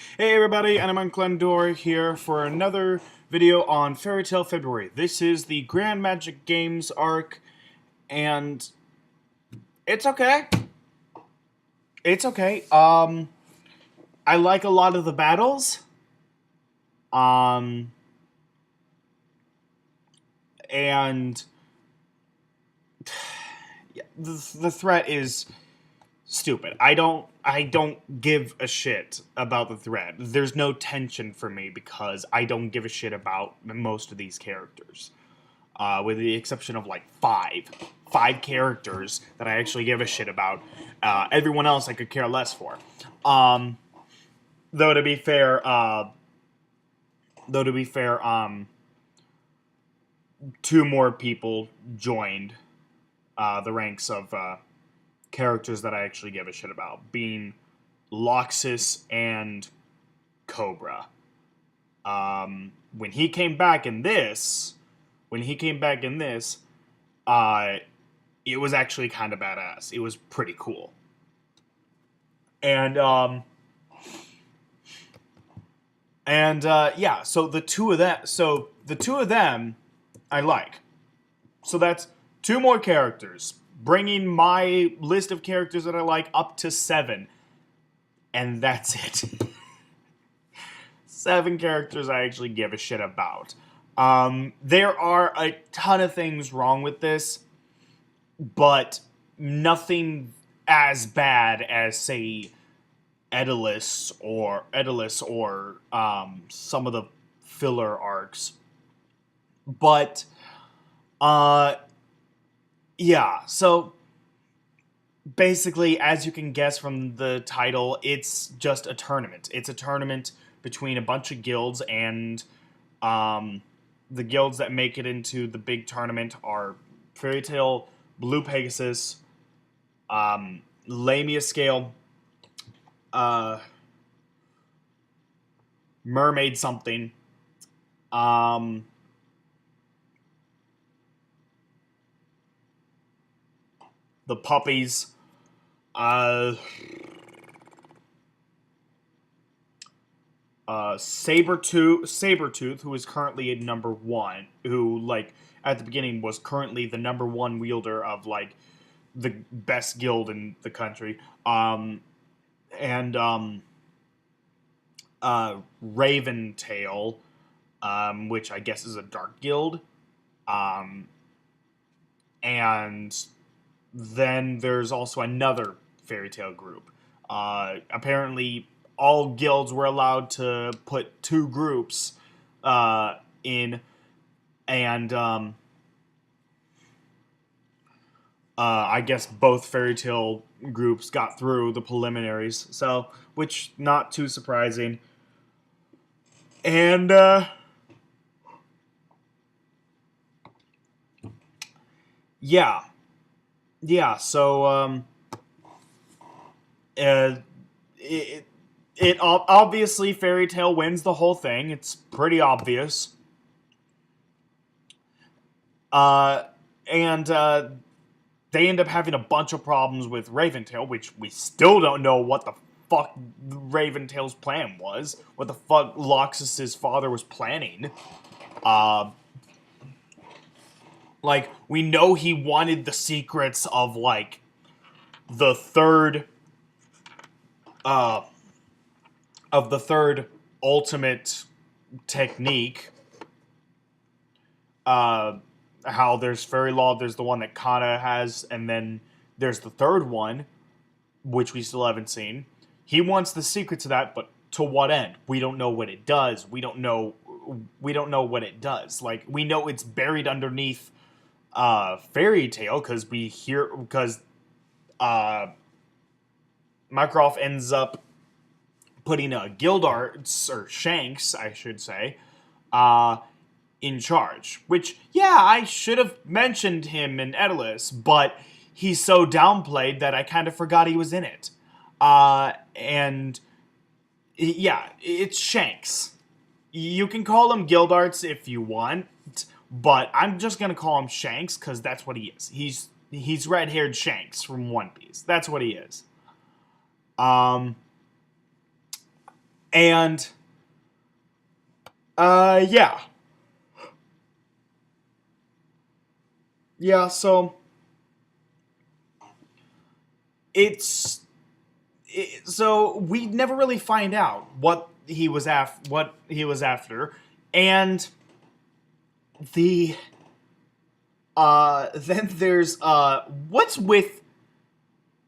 Hey everybody, and I'm Glendor here for another video on Fairy Tale February. This is the Grand Magic Games arc, and it's okay. It's okay. I like a lot of the battles. Um, and yeah, the threat is stupid. I don't give a shit about the thread. There's no tension for me because I don't give a shit about most of these characters. With the exception of like five characters that I actually give a shit about. Everyone else I could care less for. Though to be fair, two more people joined the ranks of characters that I actually give a shit about, being Loxus and Cobra. When he came back in this, it was actually kind of badass. It was pretty cool. And yeah, so the two of them I like. So that's two more characters, bringing my list of characters that I like up to 7. And that's it. 7 characters I actually give a shit about. There are a ton of things wrong with this, but nothing as bad as, say, Edalus or some of the filler arcs. But yeah, so basically, as you can guess from the title, it's just a tournament. It's a tournament between a bunch of guilds, and the guilds that make it into the big tournament are Fairy Tale, Blue Pegasus, Lamia Scale, Mermaid something, the puppies, Sabretooth, who is currently at number 1, who, like, at the beginning was currently the number 1 wielder of, like, the best guild in the country, and Raventail, which I guess is a dark guild, and then there's also another Fairy Tale group. Apparently, all guilds were allowed to put 2 groups in, and I guess both Fairy Tale groups got through the preliminaries, so, which, not too surprising. And yeah, so it obviously Fairy Tale wins the whole thing. It's pretty obvious. And they end up having a bunch of problems with Raventail, which we still don't know what the fuck Raventail's plan was. What the fuck Loxus's father was planning. Like, we know he wanted the secrets of, like, the third ultimate technique. How there's Fairy Law, there's the one that Kana has, and then there's the third one, which we still haven't seen. He wants the secret to that, but to what end? We don't know what it does. We don't know what it does. Like, we know it's buried underneath Fairy Tale because Mycroft ends up putting Gildarts, or Shanks, I should say, in charge. Which, yeah, I should have mentioned him in Edalus, but he's so downplayed that I kind of forgot he was in it. And yeah, it's Shanks. You can call him Gildarts if you want, but I'm just gonna call him Shanks because that's what he is. He's red-haired Shanks from One Piece. That's what he is. And, yeah. Yeah, so, it's, so we never really find out what he was after. And the, then there's, what's with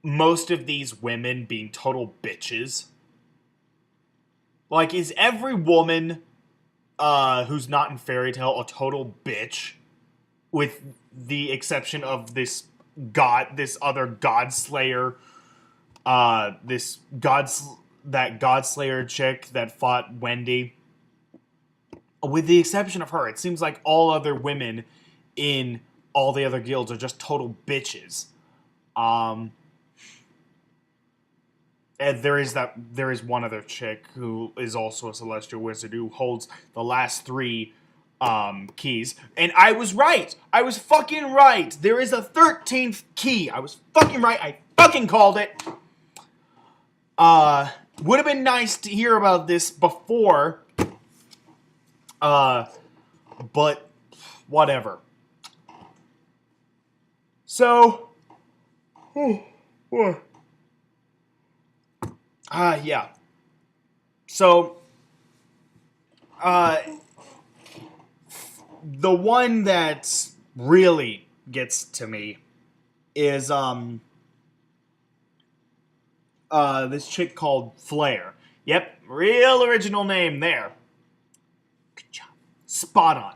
most of these women being total bitches? Like, is every woman who's not in Fairy Tale a total bitch, with the exception of this other God Slayer, that God Slayer chick that fought Wendy? With the exception of her, it seems like all other women in all the other guilds are just total bitches. Um, And there is one other chick who is also a celestial wizard who holds the last three keys. And I was right. I was fucking right. There is a 13th key. I was fucking right. I fucking called it. Would have been nice to hear about this before. But whatever. So, yeah. So, the one that really gets to me is this chick called Flair. Yep, real original name there. Good job. Spot on.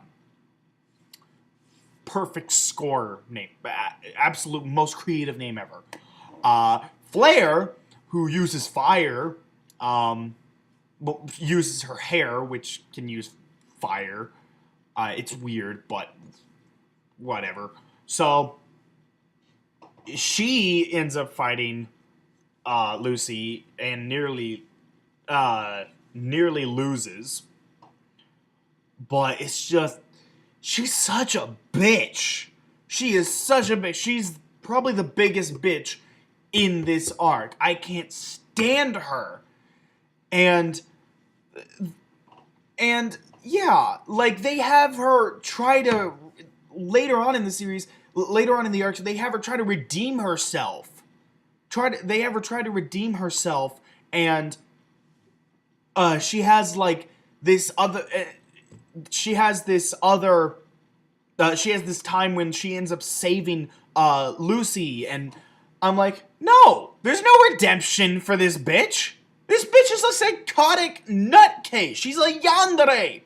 Perfect score name. Absolute most creative name ever. Flair, who uses fire, uses her hair, which can use fire. It's weird, but whatever. So she ends up fighting Lucy and nearly loses. But it's just, she's such a bitch. She is such a bitch. She's probably the biggest bitch in this arc. I can't stand her. And yeah, like they have her try to later on in the series, later on in the arc, they have her try to redeem herself. They have her try to redeem herself, and she has like this other. She has this time when she ends up saving Lucy, and I'm like, no, there's no redemption for this bitch. This bitch is a psychotic nutcase. She's a yandere.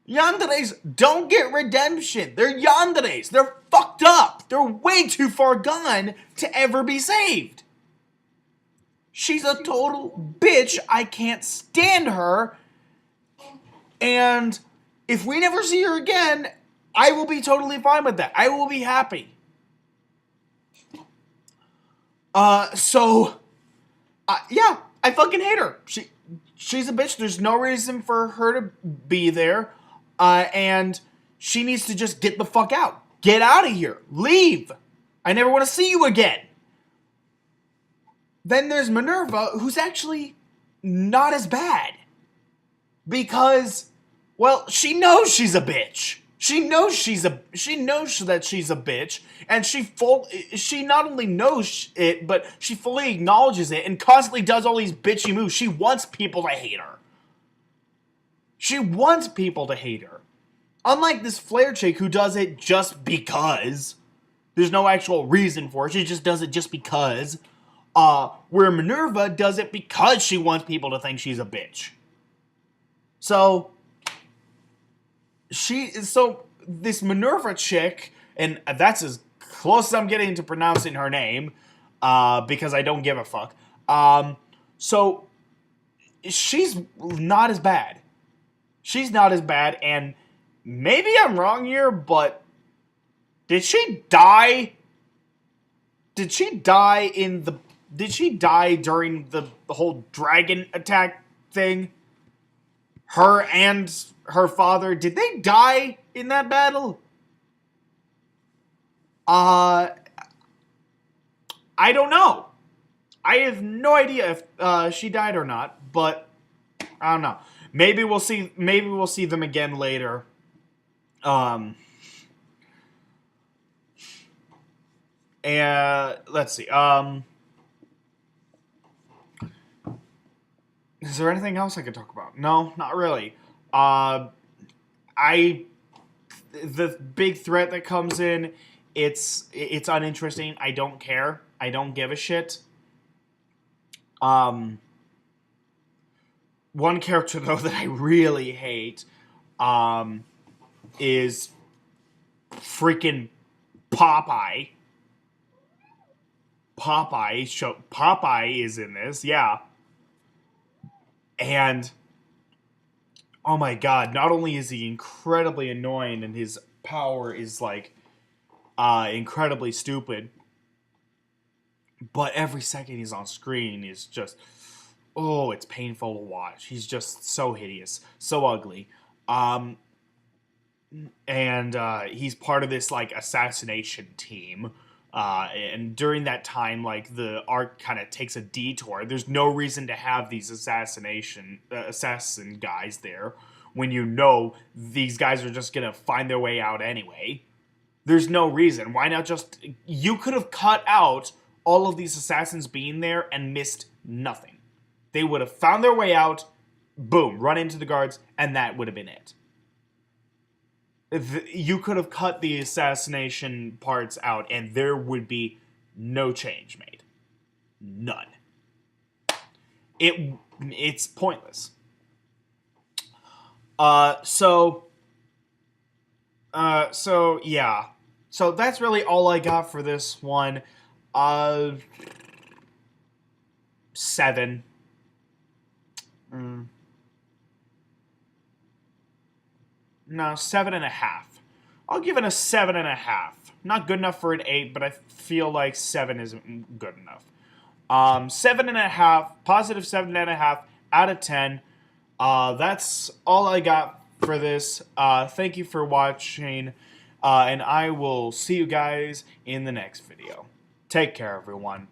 Yanderes don't get redemption. They're yanderes. They're fucked up. They're way too far gone to ever be saved. She's a total bitch. I can't stand her. And if we never see her again, I will be totally fine with that. I will be happy. Yeah, I fucking hate her. She's a bitch. There's no reason for her to be there. And she needs to just get the fuck out. Get out of here. Leave. I never want to see you again. Then there's Minerva, who's actually not as bad. Because, well, she knows she's a bitch. She knows that she's a bitch, and she not only knows it, but she fully acknowledges it and constantly does all these bitchy moves. She wants people to hate her. She wants people to hate her. Unlike this Flair chick who does it just because. There's no actual reason for it. She just does it just because. Where Minerva does it because she wants people to think she's a bitch. So this Minerva chick, and that's as close as I'm getting to pronouncing her name, because I don't give a fuck. So she's not as bad. She's not as bad, and maybe I'm wrong here, but did she die? Did she die during the whole dragon attack thing? Her and her father, did they die in that battle? I don't know. I have no idea if she died or not, but I don't know. Maybe we'll see. Maybe we'll see them again later. And let's see. Is there anything else I could talk about? No, not really. The big threat that comes in, it's uninteresting. I don't care. I don't give a shit. One character though that I really hate, is freaking Popeye. Popeye is in this, yeah. And oh my god, not only is he incredibly annoying and his power is like incredibly stupid, but every second he's on screen is just, oh, it's painful to watch. He's just so hideous, so ugly. And he's part of this like assassination team. And during that time, like the arc kind of takes a detour. There's no reason to have these assassin guys there when you know these guys are just gonna find their way out anyway. There's no reason. Why not just... You could have cut out all of these assassins being there and missed nothing. They would have found their way out, boom, run into the guards, and that would have been it. You could have cut the assassination parts out, and there would be no change made. None. It's pointless. So yeah. So that's really all I got for this one. 7. No, 7.5. I'll give it a 7.5. Not good enough for an 8, but I feel like 7 isn't good enough. 7.5, positive 7.5 out of 10. That's all I got for this. Thank you for watching, and I will see you guys in the next video. Take care, everyone.